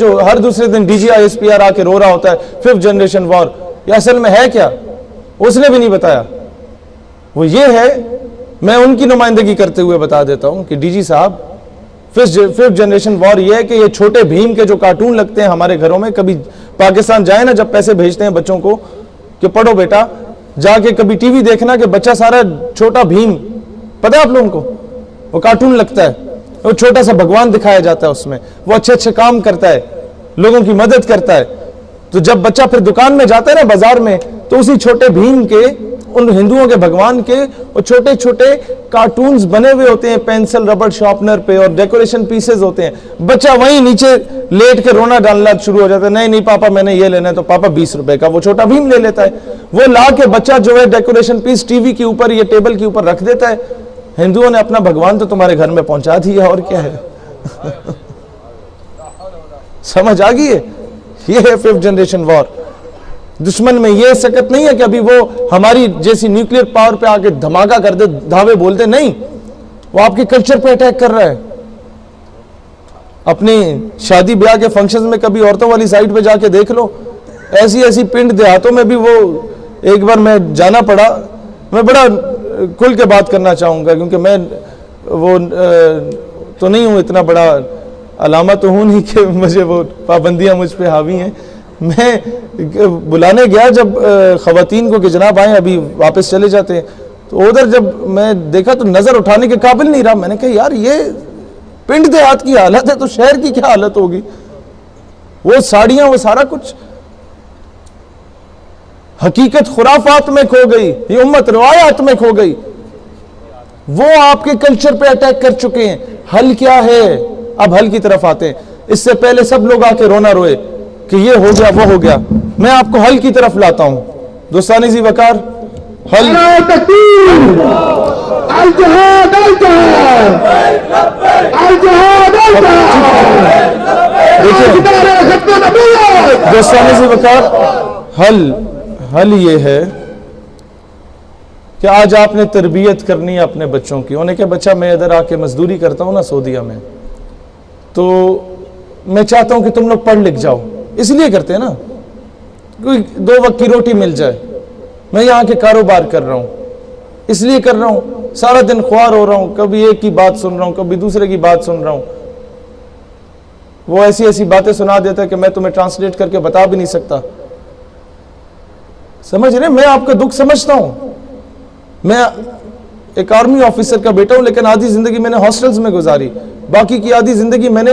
جو ہر دوسرے دن D G I S P R آ کے رو رہا ہوتا ہے 5th جنریشن وار، یہ اصل میں ہے کیا؟ اس نے بھی نہیں بتایا۔ وہ یہ ہے، میں ان کی نمائندگی کرتے ہوئے بتا دیتا ہوں کہ ڈی جی صاحب 5th جنریشن وار یہ ہے کہ یہ چھوٹے بھیم کے جو کارٹون لگتے ہیں ہمارے گھروں میں، کبھی پاکستان جائیں نا، جب پیسے بھیجتے ہیں بچوں کو کہ پڑھو بیٹا، جا کے کبھی ٹی وی دیکھنا کہ بچہ سارا چھوٹا بھیم، پتہ ہے آپ لوگوں کو وہ کارٹون لگتا ہے، وہ چھوٹا سا بھگوان دکھایا جاتا ہے اس میں، وہ اچھے اچھے کام کرتا ہے، لوگوں کی مدد کرتا ہے۔ تو جب بچہ پھر دکان میں جاتا ہے نا بازار میں، تو اسی چھوٹے بھیم کے، ان ہندوؤں کے بھگوان کے وہ چھوٹے چھوٹے کارٹونز بنے ہوئے ہوتے ہیں پینسل ربڑ شارپنر پہ، اور ڈیکوریشن پیسز ہوتے ہیں۔ بچہ وہیں نیچے لیٹ کے رونا ڈالنا شروع ہو جاتا ہے، نہیں نہیں پاپا میں نے یہ لینا ہے، تو پاپا 20 روپے کا وہ چھوٹا بھیم لے لیتا ہے۔ وہ لا کے بچہ جو ہے ڈیکوریشن پیس ٹی وی کے اوپر یا ٹیبل کے اوپر رکھ دیتا ہے۔ ہندوؤں نے اپنا بھگوان تو تمہارے گھر میں پہنچا دیا، اور کیا ہے؟ سمجھ آ گئی ہے؟ یہ ہے 5th جنریشن وار۔ دشمن میں یہ سکت نہیں ہے کہ ابھی وہ ہماری جیسی نیوکلیر پاور پہ آ کے دھماکہ کر دے، دھاوے بول دے، نہیں، وہ آپ کے کلچر پہ اٹیک کر رہا ہے۔ اپنی شادی بیاہ کے فنکشنز میں کبھی عورتوں والی سائٹ پہ جا کے دیکھ لو، ایسی ایسی پنڈ دیہاتوں میں بھی، وہ ایک بار میں جانا پڑا، میں بڑا کھل کے بات کرنا چاہوں گا کیونکہ میں وہ تو نہیں ہوں، اتنا بڑا علامہ تو ہوں نہیں کہ مجھے وہ پابندیاں مجھ پہ حاوی ہیں۔ میں بلانے گیا جب خواتین کو کہ جناب آئیں، ابھی واپس چلے جاتے ہیں، تو ادھر جب میں دیکھا تو نظر اٹھانے کے قابل نہیں رہا۔ میں نے کہا یار یہ پنڈ دیہات کی حالت ہے تو شہر کی کیا حالت ہوگی؟ وہ ساڑیاں، وہ سارا کچھ، حقیقت خرافات میں کھو گئی، یہ امت روایات میں کھو گئی۔ وہ آپ کے کلچر پہ اٹیک کر چکے ہیں۔ حل کیا ہے؟ اب حل کی طرف آتے ہیں۔ اس سے پہلے سب لوگ آ کے رونا روئے کہ یہ ہو گیا وہ ہو گیا، میں آپ کو حل کی طرف لاتا ہوں۔ دوستان ذی وقار، حل دوستان ذی وقار، حل یہ ہے کہ آج آپ نے تربیت کرنی ہے اپنے بچوں کی۔ انہیں کہ بچہ میں ادھر آ کے مزدوری کرتا ہوں نا سعودیہ میں، تو میں چاہتا ہوں کہ تم لوگ پڑھ لکھ جاؤ، اس لیے کرتے ہیں نا، کوئی 2 وقت کی روٹی مل جائے۔ میں یہاں کے کاروبار کر رہا ہوں، اس لیے کر رہا ہوں، سارا دن خوار ہو رہا ہوں، کبھی ایک کی بات سن رہا ہوں، کبھی دوسرے کی بات سن رہا ہوں۔ وہ ایسی ایسی باتیں سنا دیتا ہے کہ میں تمہیں ٹرانسلیٹ کر کے بتا بھی نہیں سکتا۔ سمجھ رہے؟ میں آپ کا دکھ سمجھتا ہوں، میں ایک آرمی آفیسر کا بیٹا ہوں، لیکن آدھی زندگی میں نے ہاسٹلز میں گزاری، باقی کی آدھی زندگی میں نے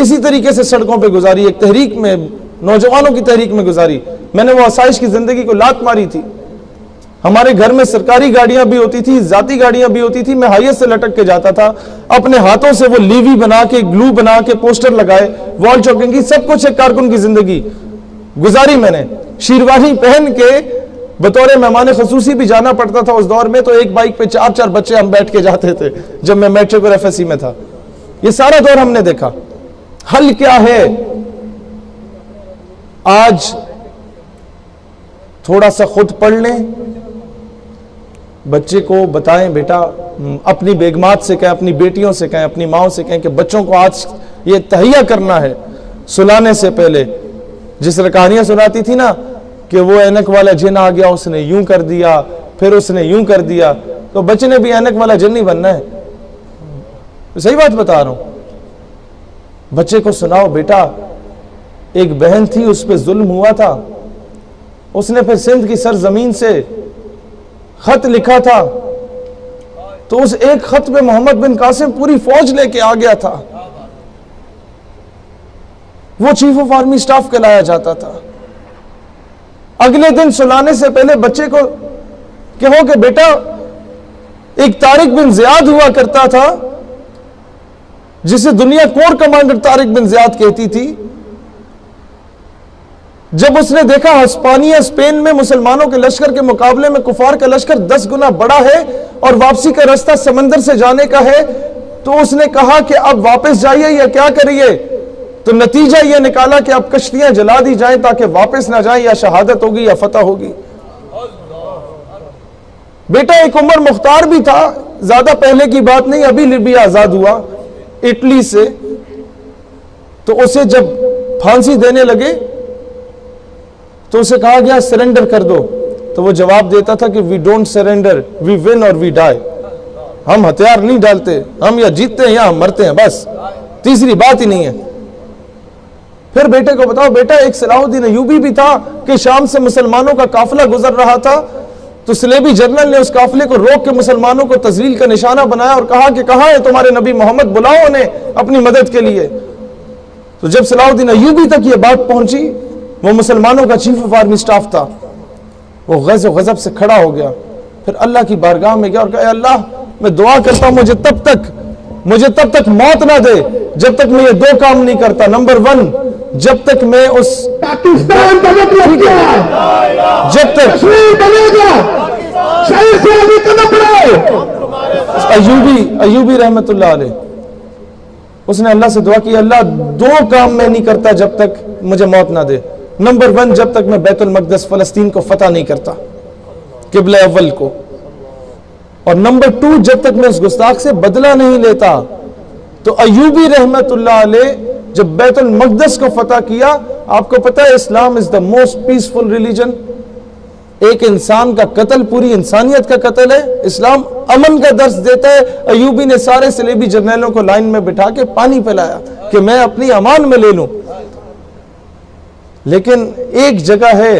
اسی طریقے سے سڑکوں پہ گزاری، ایک تحریک میں، نوجوانوں کی تحریک میں گزاری۔ میں نے وہ آسائش کی زندگی کو لات ماری تھی۔ ہمارے گھر میں سرکاری گاڑیاں بھی ہوتی تھی، ذاتی گاڑیاں بھی ہوتی تھی، میں ہائیس سے لٹک کے جاتا تھا، اپنے ہاتھوں سے وہ لیوی بنا کے، گلو بنا کے، پوسٹر لگائے، وال چوکنگ کی، سب کچھ ایک کارکن کی زندگی گزاری میں نے۔ شیروانی پہن کے بطور مہمان خصوصی بھی جانا پڑتا تھا اس دور میں، تو ایک بائک پہ 4 بچے ہم بیٹھ کے جاتے تھے جب میں میٹرک اور ایف ایس سی میں تھا۔ یہ سارا دور ہم نے دیکھا۔ حل کیا ہے؟ آج تھوڑا سا خود پڑھ لیں، بچے کو بتائیں بیٹا، اپنی بیگمات سے کہیں، اپنی بیٹیوں سے کہیں، اپنی ماؤں سے کہیں کہ بچوں کو آج یہ تہیہ کرنا ہے سلانے سے پہلے۔ جس طرح کہانیاں سناتی تھی نا کہ وہ اینک والا جن آ گیا، اس نے یوں کر دیا، پھر اس نے یوں کر دیا، تو بچے نے بھی اینک والا جن نہیں بننا ہے۔ صحیح بات بتا رہا ہوں۔ بچے کو سناؤ بیٹا، ایک بہن تھی، اس پہ ظلم ہوا تھا، اس نے پھر سندھ کی سرزمین سے خط لکھا تھا، تو اس ایک خط پہ محمد بن قاسم پوری فوج لے کے آ گیا تھا۔ وہ چیف آف آرمی سٹاف کہلایا جاتا تھا۔ اگلے دن سلانے سے پہلے بچے کو کہو کہ بیٹا، ایک طارق بن زیاد ہوا کرتا تھا، جسے دنیا کور کمانڈر طارق بن زیاد کہتی تھی۔ جب اس نے دیکھا ہسپانیہ اسپین میں مسلمانوں کے لشکر کے مقابلے میں کفار کا لشکر 10 گنا بڑا ہے اور واپسی کا راستہ سمندر سے جانے کا ہے، تو اس نے کہا کہ اب واپس جائیے یا کیا کریے؟ تو نتیجہ یہ نکالا کہ اب کشتیاں جلا دی جائیں تاکہ واپس نہ جائیں، یا شہادت ہوگی یا فتح ہوگی۔ بیٹا ایک عمر مختار بھی تھا، زیادہ پہلے کی بات نہیں، ابھی لیبیا آزاد ہوا اٹلی سے، تو اسے جب پھانسی دینے لگے تو اسے کہا گیا سرنڈر کر دو، تو وہ جواب دیتا تھا کہ we don't surrender, we won اور وی ڈائی، ہم ہتھیار نہیں ڈالتے، ہم یا جیتتے ہیں یا ہم مرتے ہیں، بس تیسری بات ہی نہیں ہے۔ پھر بیٹے کو بتاؤ، بیٹا ایک صلاح الدین ایوبی بھی تھا کہ شام سے مسلمانوں کا قافلہ گزر رہا تھا تو صلیبی جنرل نے اس قافلے کو روک کے مسلمانوں کو تذلیل کا نشانہ بنایا اور کہا کہ کہاں ہے تمہارے نبی محمد، بلاؤ انہیں اپنی مدد کے لیے۔ تو جب صلاح الدین ایوبی تک یہ بات پہنچی، وہ مسلمانوں کا چیف آف آرمی سٹاف تھا، وہ غیظ و غضب سے کھڑا ہو گیا، پھر اللہ کی بارگاہ میں گیا اور کہا اے اللہ میں دعا کرتا ہوں مجھے تب تک موت نہ دے جب تک میں یہ دو کام نہیں کرتا۔ نمبر 1، جب تک میں اس پاکستان کا مطلب کیا ہے؟ جب تک کشمیر بنے گا، صحیح سے ابھی قدم بڑھائے۔ ایوبی رحمت اللہ علیہ، اس نے اللہ سے دعا کی اللہ 2 کام میں نہیں کرتا جب تک مجھے موت نہ دے۔ نمبر 1، جب تک میں بیت المقدس فلسطین کو فتح نہیں کرتا، قبلہ اول کو، اور نمبر 2، جب تک میں اس گستاخ سے بدلہ نہیں لیتا۔ تو ایوبی رحمت اللہ علیہ جب بیت المقدس کو فتح کیا، آپ کو پتہ ہے اسلام از دا موسٹ پیسفل ریلیجن، ایک انسان کا قتل پوری انسانیت کا قتل ہے، اسلام امن کا درس دیتا ہے۔ ایوبی نے سارے صلیبی جرنیلوں کو لائن میں بٹھا کے پانی پلایا کہ میں اپنی امان میں لے لوں۔ لیکن ایک جگہ ہے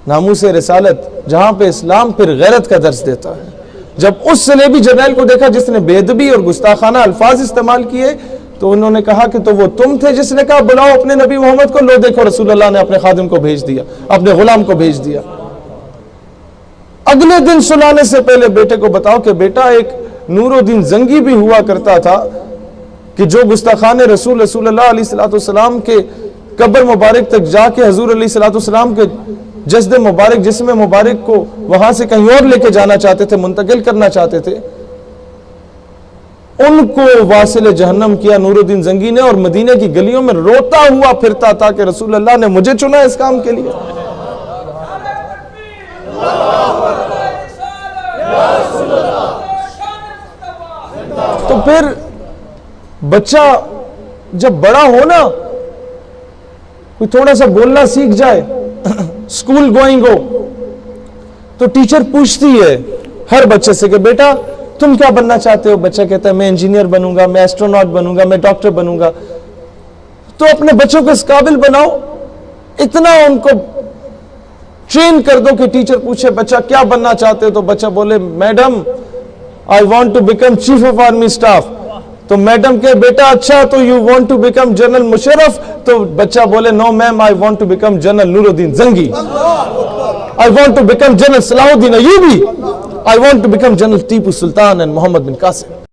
ناموس رسالت جہاں پہ اسلام پھر غیرت کا درس دیتا ہے۔ جب اس صلیبی جرنیل کو دیکھا جس نے بے ادبی اور گستاخانہ الفاظ استعمال کیے تو انہوں نے کہا کہ تو وہ تم تھے جس نے کہا بلاؤ اپنے نبی محمد کو، لو دیکھو رسول اللہ نے اپنے خادم کو بھیج دیا، اپنے غلام کو بھیج دیا۔ اگلے دن سلانے سے پہلے بیٹے کو بتاؤ کہ بیٹا ایک نور الدین زنگی بھی ہوا کرتا تھا کہ جو گستاخان رسول اللہ علیہ السلام کے قبر مبارک تک جا کے حضور علیہ السلام کے جسد مبارک جسم مبارک کو وہاں سے کہیں اور لے کے جانا چاہتے تھے، منتقل کرنا چاہتے تھے، ان کو واصل جہنم کیا نور الدین زنگی نے، اور مدینہ کی گلیوں میں روتا ہوا پھرتا تھا کہ رسول اللہ نے مجھے چنا اس کام کے لیے۔ تو پھر بچہ جب بڑا ہو نا، کوئی تھوڑا سا بولنا سیکھ جائے، اسکول گوئنگ ہو، تو ٹیچر پوچھتی ہے ہر بچے سے کہ بیٹا تم کیا بننا چاہتے ہو؟ بچہ کہتا ہے میں انجینئر بنوں گا، میں ایسٹروناٹ بنوں گا، میں ڈاکٹر بنوں گا۔ تو اپنے بچوں کو اس قابل بناؤ، اتنا ان کو ٹرین کر دو کہ ٹیچر پوچھے بچہ کیا بننا چاہتے ہو تو بچہ بولے madam I want to become chief of army staff. تو میڈم کہ بیٹا اچھا تو you want to become general Musharraf? تو بچہ بولے no ma'am I want to become general Nur al-Din Zangi, I want to become general Salah al-Din Ayubi, I want to become General Tipu Sultan and Muhammad bin Qasim.